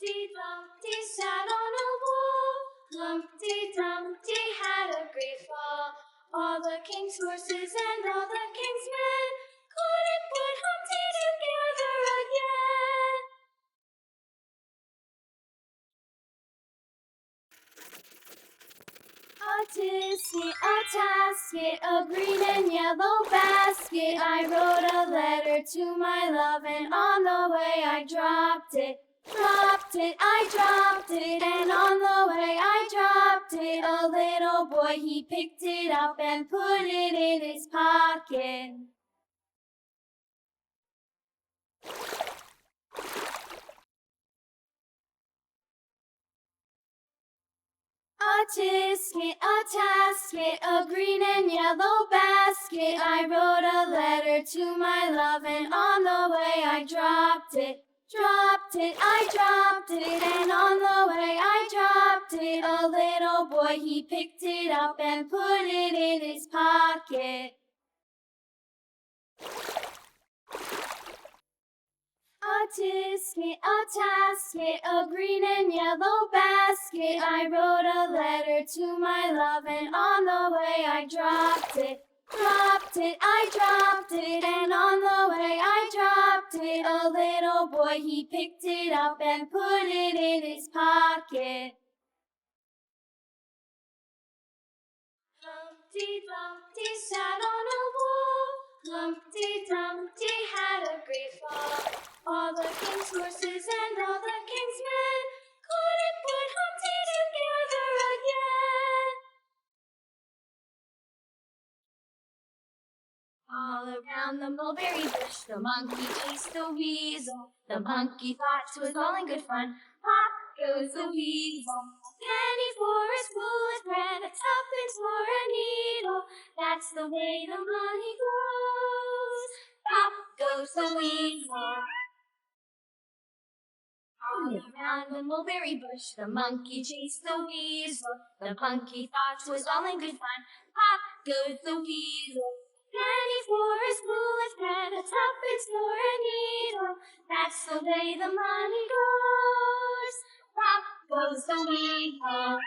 Humpty Dumpty sat on a wall. Humpty Dumpty had a great fall. All the king's horses and all the king's men couldn't put Humpty together again. A tisket, a tasket, a green and yellow basket. I wrote a letter to my love, and on the way I dropped it. I dropped it, and on the way I dropped it. A little boy, he picked it up and put it in his pocket. A tisket, a tasket, a green and yellow basket. I wrote a letter to my love, and on the way I dropped it. I dropped it, and on the way I dropped it. A little boy, he picked it up and put it in his pocket. A tisket, a tasket, a green and yellow basket. I wrote a letter to my love, and on the way I dropped it. I dropped it, and on the way I dropped it. A little boy, he picked it up and put it in his pocket. Humpty Dumpty sat on a wall. Humpty Dumpty had a great fall. All the king's horses and all the king's men couldn't put Humpty together again. All around the mulberry bush, the monkey chased the weasel. The monkey thought 'twas all in good fun. Pop goes the weasel. Penny for a spool of thread, a tuppence for a needle. That's the way the money goes. Pop goes the weasel. All around the mulberry bush, the monkey chased the weasel. The monkey thought 'twas all in good fun. Pop goes the weasel. Penny for a spool of thread, a tuppence for a needle. That's the way the money goes. Pop goes the weasel.